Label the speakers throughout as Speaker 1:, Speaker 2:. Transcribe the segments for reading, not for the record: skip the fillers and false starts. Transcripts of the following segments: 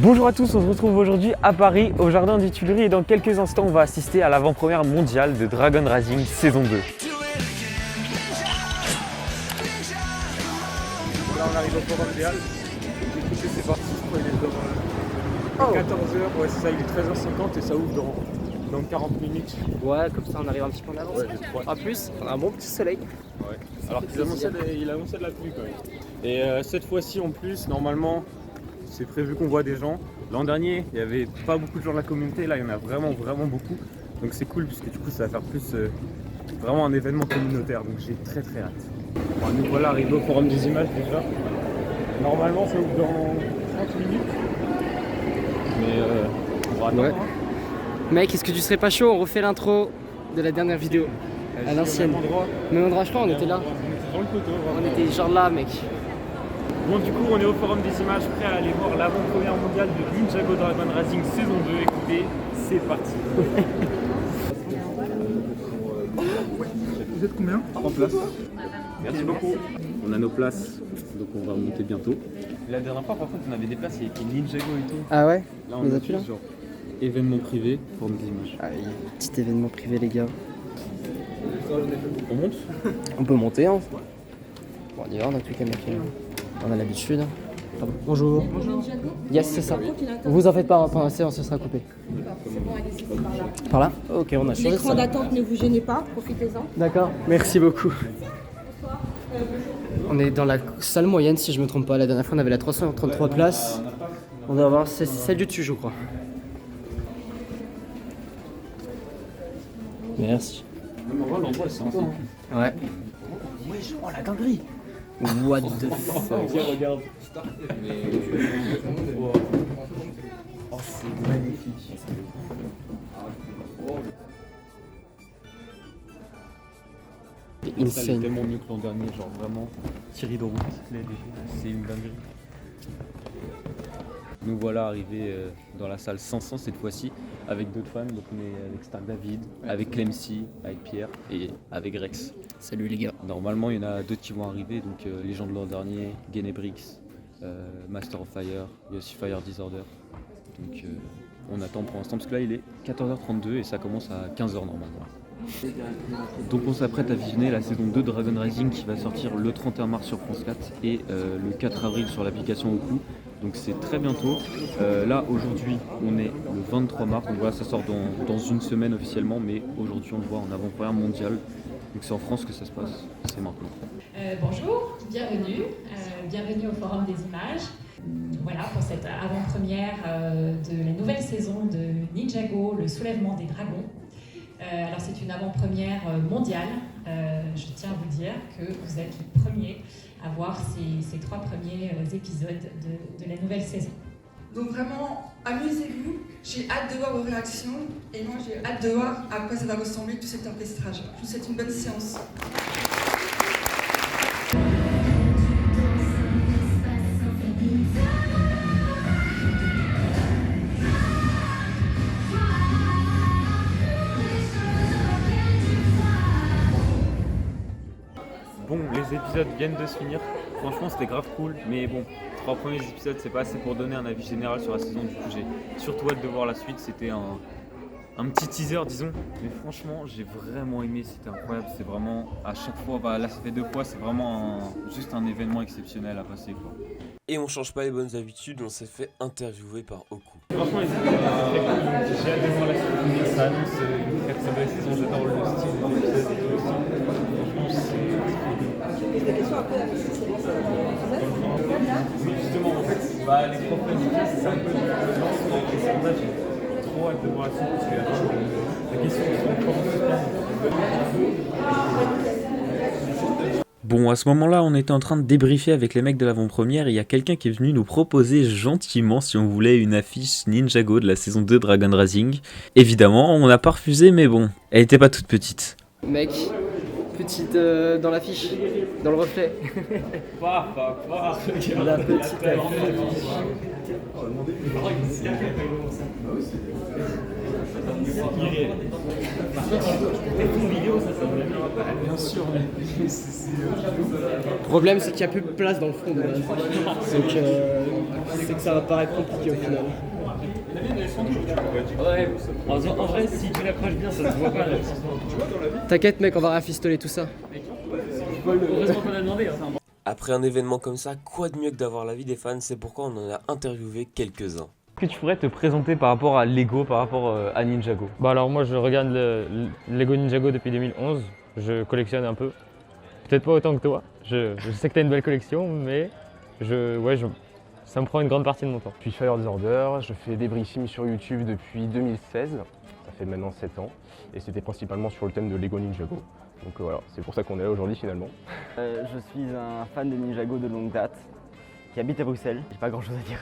Speaker 1: Bonjour à tous, on se retrouve aujourd'hui à Paris, au Jardin des Tuileries et dans quelques instants on va assister à l'avant-première mondiale de Dragon Racing saison 2.
Speaker 2: Là on arrive au forum idéal. Écoutez, c'est parti, je crois qu'il est dans 14h, ouais c'est ça, il est 13h50 et ça ouvre dans 40 minutes.
Speaker 3: Ouais, comme ça on arrive un petit peu en avance.
Speaker 2: Ouais, je crois.
Speaker 3: En plus, on a un bon petit soleil.
Speaker 2: Ouais. Alors qu'il annonçait de la pluie quand même. Et cette fois-ci en plus, normalement, c'est prévu qu'on voit des gens. L'an dernier, il n'y avait pas beaucoup de gens de la communauté, là il y en a vraiment beaucoup. Donc c'est cool puisque du coup ça va faire plus vraiment un événement communautaire, donc j'ai très hâte. Bon, nous voilà arrivés au forum des images déjà. Normalement ça ouvre dans 30 minutes. Mais on va attendre.
Speaker 3: Ouais.
Speaker 2: Hein.
Speaker 3: Mec, est-ce que tu serais pas chaud? On refait l'intro de la dernière vidéo. À l'ancienne. Même endroit, je crois, on était là.
Speaker 2: On était dans le poteau.
Speaker 3: On était genre là, mec.
Speaker 2: Bon, du coup, on est au forum des images, prêt à aller voir l'avant-première mondiale de Ninjago Dragon Racing saison 2. Écoutez, c'est parti. Vous êtes combien? 3 places. Merci beaucoup. On a nos places, donc on va monter bientôt. La dernière fois, par contre, on avait des places, il y avait Ninjago et tout.
Speaker 3: Ah ouais?
Speaker 2: Là,
Speaker 3: Les
Speaker 2: on a
Speaker 3: as-tu là?
Speaker 2: genre événement privé, forum des images.
Speaker 3: Ah, petit événement privé, les gars.
Speaker 2: On monte?
Speaker 3: On peut monter, hein. Bon, on y va, on a tous les cas, mec. On a l'habitude. Pardon. Bonjour. Bonjour. Yes, c'est ça. Vous en faites pas, pendant la séance, ce sera coupé.
Speaker 4: C'est bon, allez-y, c'est par là.
Speaker 3: Par là? Ok, on a changé
Speaker 4: L'écran
Speaker 3: ça.
Speaker 4: d'attente, ne vous gênez pas, profitez-en.
Speaker 3: D'accord, merci beaucoup. On est dans la salle moyenne, si je me trompe pas. La dernière fois, on avait la 333 places. On doit avoir celle du dessus, je crois. Merci.
Speaker 2: Même en vrai, l'endroit, c'est sympa.
Speaker 3: Ouais. Ouais, je vois la dinguerie. What the fuck.
Speaker 2: Regarde.
Speaker 3: Oh, c'est magnifique.
Speaker 2: C'est
Speaker 3: Insane.
Speaker 2: tellement mieux que l'an dernier, genre vraiment Thierry de route, c'est une dinguerie. Nous voilà arrivés dans la salle 500 cette fois-ci avec d'autres fans, donc on est avec Stark David, avec Clemcy, avec Pierre et avec Rex.
Speaker 3: Salut les gars.
Speaker 2: Normalement il y en a d'autres qui vont arriver, donc les gens de l'an dernier, Genebrix, Master of Fire, il y a aussi Fire Disorder. Donc on attend pour l'instant parce que là il est 14h32 et ça commence à 15h normalement. Donc on s'apprête à visionner la saison 2 de Dragon Racing qui va sortir le 31 mars sur France 4 et le 4 avril sur l'application Oku. Donc c'est très bientôt. Là aujourd'hui on est le 23 mars, donc voilà ça sort dans une semaine officiellement, mais aujourd'hui on le voit en avant-première mondiale. Donc c'est en France que ça se passe, c'est maintenant.
Speaker 5: Bonjour, bienvenue au Forum des Images. Voilà pour cette avant-première de la nouvelle saison de Ninjago, le soulèvement des dragons. Alors c'est une avant-première mondiale. Je tiens à vous dire que vous êtes les premiers à voir ces 3 premiers épisodes de la nouvelle saison.
Speaker 6: Donc vraiment, amusez-vous. J'ai hâte de voir vos réactions et moi j'ai hâte de voir à quoi ça va ressembler tout cet orchestrage. Je vous souhaite une bonne séance.
Speaker 2: Bon, les épisodes viennent de se finir. Franchement, c'était grave cool. Mais bon, 3 premiers épisodes, c'est pas assez pour donner un avis général sur la saison. Du coup, j'ai surtout hâte de voir la suite. C'était un petit teaser, disons. Mais franchement, j'ai vraiment aimé. C'était incroyable. C'est vraiment, à chaque fois, bah, là, ça fait 2 fois. C'est vraiment juste un événement exceptionnel à passer, quoi.
Speaker 7: Et on change pas les bonnes habitudes, on s'est fait interviewer par Oku.
Speaker 2: Franchement, les épisodes, c'est très cool. J'ai hâte de voir la suite. Ça annonce une très très belle saison. J'adore le style des épisodes et tout aussi. Franchement, c'est
Speaker 4: Des questions après la piste, c'est bon, ça va.
Speaker 2: Oui, justement, en fait, les 3 premiers épisodes, c'est un peu le lancement et c'est pour ça que j'ai trop hâte de voir la suite parce que la question sont encore Bon, à ce moment-là, on était en train de débriefer avec les mecs de l'avant-première et il y a quelqu'un qui est venu nous proposer gentiment si on voulait une affiche Ninjago de la saison 2 Dragon Racing. Évidemment, on n'a pas refusé, mais bon, elle était pas toute petite.
Speaker 3: Mec, petite dans l'affiche, dans le reflet. La petite affiche.
Speaker 2: Bien sûr, mais
Speaker 3: Le problème, c'est qu'il n'y a plus de place dans le fond. Donc, c'est que ça va paraître compliqué au final.
Speaker 1: Ouais, en vrai, si tu l'accroches bien, ça se voit pas.
Speaker 3: T'inquiète mec, on va rafistoler tout ça.
Speaker 1: Heureusement qu'on a demandé.
Speaker 7: Après un événement comme ça, quoi de mieux que d'avoir l'avis des fans? C'est pourquoi on en a interviewé quelques-uns.
Speaker 1: Est-ce que tu pourrais te présenter par rapport à Lego, par rapport à Ninjago?
Speaker 8: Bah alors moi je regarde le Lego Ninjago depuis 2011, je collectionne un peu. Peut-être pas autant que toi, je sais que tu as une belle collection, mais ça me prend une grande partie de mon temps.
Speaker 9: Je suis Fire Disorder, je fais des briefings sur YouTube depuis 2016, ça fait maintenant 7 ans, et c'était principalement sur le thème de Lego Ninjago. Donc voilà, c'est pour ça qu'on est là aujourd'hui finalement.
Speaker 10: Je suis un fan de Ninjago de longue date, qui habite à Bruxelles, j'ai pas grand chose à dire.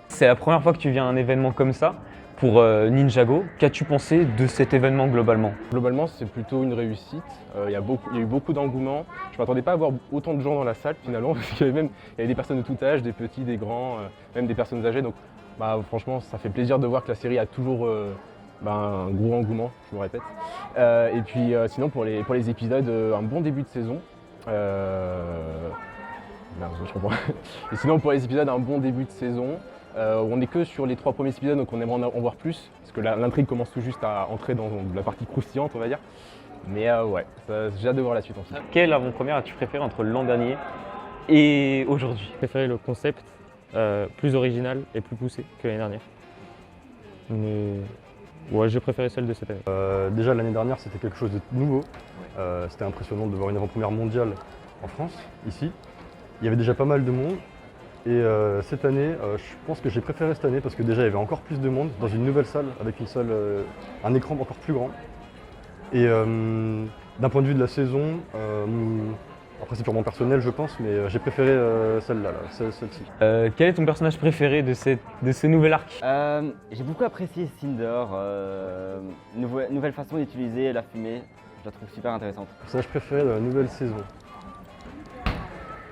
Speaker 1: C'est la première fois que tu viens à un événement comme ça pour Ninjago. Qu'as-tu pensé de cet événement globalement?
Speaker 9: Globalement, c'est plutôt une réussite. Il y a eu beaucoup d'engouement. Je ne m'attendais pas à voir autant de gens dans la salle finalement, parce qu'il y avait des personnes de tout âge, des petits, des grands, même des personnes âgées. Donc franchement, ça fait plaisir de voir que la série a toujours un gros engouement, je me répète. Et puis sinon pour les épisodes, un bon début de saison. Merde, je comprends. Et sinon pour les épisodes, un bon début de saison. On n'est que sur les 3 premiers épisodes, donc on aimerait en voir plus, parce que l'intrigue commence tout juste à entrer dans la partie croustillante, on va dire. Mais ouais, j'ai hâte de voir la suite en fait.
Speaker 1: Quelle avant-première as-tu préféré entre l'an dernier et aujourd'hui?
Speaker 8: J'ai préféré le concept plus original et plus poussé que l'année dernière. Mais ouais, j'ai préféré celle de cette année.
Speaker 11: Déjà l'année dernière c'était quelque chose de nouveau. C'était impressionnant de voir une avant-première mondiale en France, ici. Il y avait déjà pas mal de monde. Et cette année, je pense que j'ai préféré cette année parce que déjà il y avait encore plus de monde dans une nouvelle salle avec un écran encore plus grand. Et d'un point de vue de la saison, après c'est purement personnel je pense, mais j'ai préféré celle-là, celle-ci.
Speaker 1: Quel est ton personnage préféré de ce nouvel arc?
Speaker 10: J'ai beaucoup apprécié Cinder, nouvelle façon d'utiliser la fumée, je la trouve super intéressante.
Speaker 11: Personnage préféré de la nouvelle saison.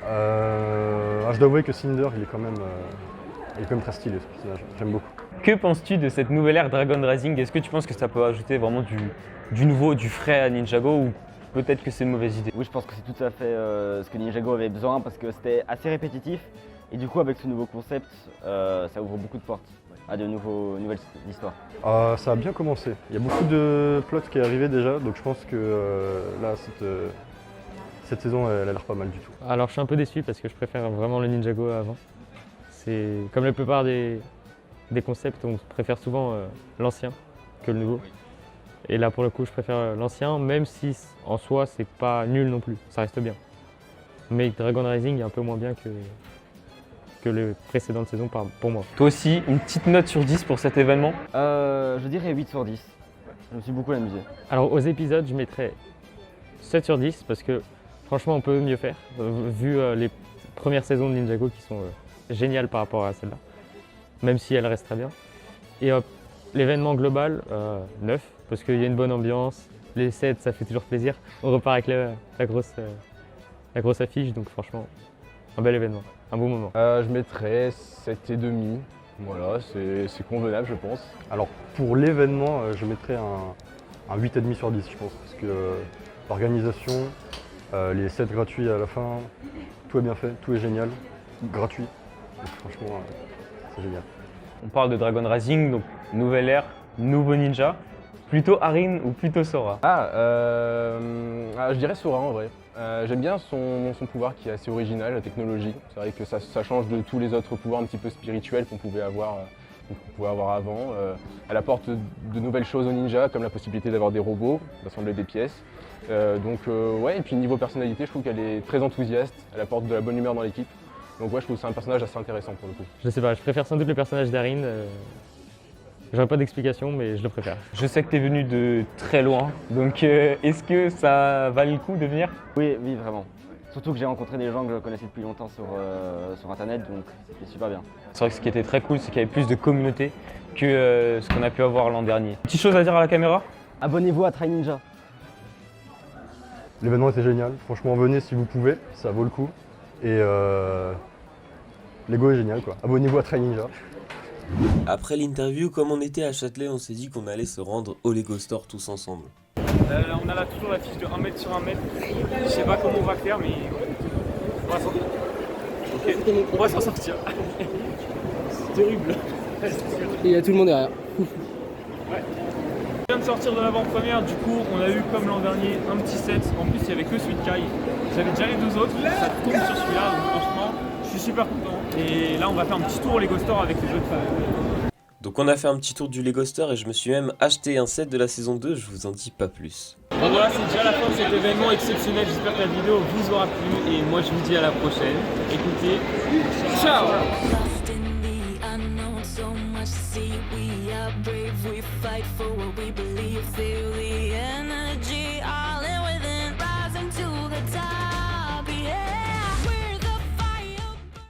Speaker 11: Je dois avouer que Cinder, il est quand même très stylé ce personnage, j'aime beaucoup.
Speaker 1: Que penses-tu de cette nouvelle ère Dragon Rising? Est-ce que tu penses que ça peut ajouter vraiment du nouveau, du frais à Ninjago, ou peut-être que c'est une mauvaise idée?
Speaker 10: Oui, je pense que c'est tout à fait ce que Ninjago avait besoin parce que c'était assez répétitif et du coup avec ce nouveau concept, ça ouvre beaucoup de portes à de nouvelles histoires.
Speaker 11: Ça a bien commencé, il y a beaucoup de plots qui est arrivé déjà, donc je pense que là cette saison, elle a l'air pas mal du tout.
Speaker 8: Alors je suis un peu déçu parce que je préfère vraiment le Ninjago avant. C'est comme la plupart des concepts, on préfère souvent l'ancien que le nouveau. Et là pour le coup je préfère l'ancien, même si en soi c'est pas nul non plus, ça reste bien. Mais Dragon Rising est un peu moins bien que les précédentes saisons pour moi.
Speaker 1: Toi aussi, une petite note sur 10 pour cet événement?
Speaker 10: Je dirais 8 sur 10. Je me suis beaucoup amusé.
Speaker 8: Alors aux épisodes je mettrais 7 sur 10 parce que franchement on peut mieux faire, vu les premières saisons de Ninjago qui sont géniales par rapport à celle-là, même si elle reste très bien. Et l'événement global, 9, parce qu'il y a une bonne ambiance, les sets ça fait toujours plaisir, on repart avec la grosse affiche, donc franchement un bel événement, un bon moment.
Speaker 9: Je mettrais 7,5, voilà, c'est convenable je pense.
Speaker 11: Alors pour l'événement, je mettrais un 8,5 sur 10 je pense, parce que l'organisation, les sets gratuits à la fin, tout est bien fait, tout est génial, gratuit. Donc, franchement, c'est génial.
Speaker 1: On parle de Dragon Rising, donc nouvelle ère, nouveau ninja. Plutôt Arin ou plutôt Sora?
Speaker 9: Je dirais Sora en vrai. J'aime bien son pouvoir qui est assez original, la technologie. C'est vrai que ça change de tous les autres pouvoirs un petit peu spirituels qu'on pouvait avoir avant. Elle apporte de nouvelles choses aux ninjas, comme la possibilité d'avoir des robots, d'assembler des pièces. Ouais, et puis niveau personnalité, je trouve qu'elle est très enthousiaste, elle apporte de la bonne humeur dans l'équipe. Donc ouais, je trouve que c'est un personnage assez intéressant pour le coup.
Speaker 8: Je sais pas, je préfère sans doute le personnage d'Arin. J'aurais pas d'explication, mais je le préfère.
Speaker 1: Je sais que tu es venu de très loin, donc est-ce que ça valait le coup de venir?
Speaker 10: Oui, vraiment. Surtout que j'ai rencontré des gens que je connaissais depuis longtemps sur internet, donc c'était super bien.
Speaker 1: C'est vrai que ce qui était très cool, c'est qu'il y avait plus de communauté que ce qu'on a pu avoir l'an dernier. Petite chose à dire à la caméra?
Speaker 10: Abonnez-vous à Try Ninja.
Speaker 11: L'événement était génial, franchement venez si vous pouvez, ça vaut le coup. Et Lego est génial quoi, abonnez-vous à Try Ninja.
Speaker 7: Après l'interview, comme on était à Châtelet, on s'est dit qu'on allait se rendre au Lego Store tous ensemble.
Speaker 12: On a là toujours la fiche de 1 mètre sur 1 mètre. Je sais pas comment on va faire, mais on va s'en... On va s'en sortir. C'est terrible.
Speaker 3: Et il y a tout le monde derrière.
Speaker 12: On vient de sortir de l'avant-première, du coup on a eu comme l'an dernier un petit set. En plus il n'y avait que celui de Kai. J'avais déjà les deux autres, ça tombe sur celui-là, donc franchement je suis super content. Et là on va faire un petit tour au Lego Store avec les autres.
Speaker 7: Donc on a fait un petit tour du Lego Store et je me suis même acheté un set de la saison 2, je vous en dis pas plus.
Speaker 1: Donc voilà, c'est déjà la fin de cet événement exceptionnel. J'espère que la vidéo vous aura plu et moi je vous dis à la prochaine. Écoutez, ciao.
Speaker 13: We fight for what we believe, feel the energy all